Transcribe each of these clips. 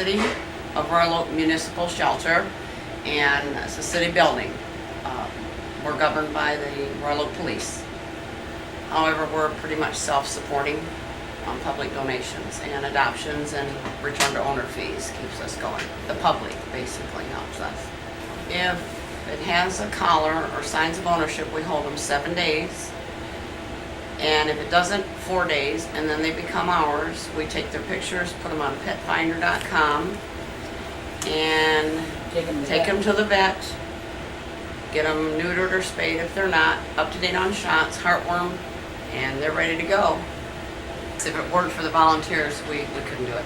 city of Royal Oak Municipal Shelter, and it's a city building. We're governed by the Royal Oak Police. However, we're pretty much self-supporting on public donations and adoptions, and return to owner fees keeps us going. The public basically helps us. If it has a collar or signs of ownership, we hold them 7 days. And if it doesn't, 4 days, and then they become ours. We take their pictures, put them on petfinder.com, and take them to the vet, get them neutered or spayed if they're not, up to date on shots, heartworm, and they're ready to go. If it weren't for the volunteers, we couldn't do it.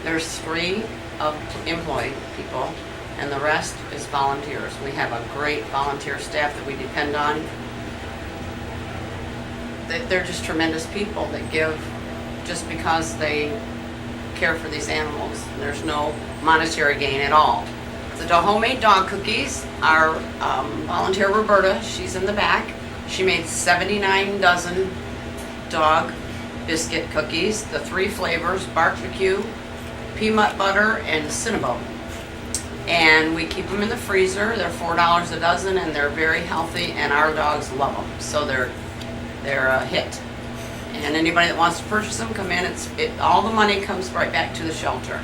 There's 3 employed people, and the rest is volunteers. We have a great volunteer staff that we depend on. They're just tremendous people that give just because they care for these animals. There's no monetary gain at all. The homemade dog cookies, our volunteer Roberta, she's in the back. She made 79 dozen dog biscuit cookies, the 3 flavors, barbecue, peanut butter, and cinnamon. And we keep them in the freezer. They're $4 a dozen, and they're very healthy, and our dogs love them. So they're a hit. And anybody that wants to purchase them, come in. All the money comes right back to the shelter.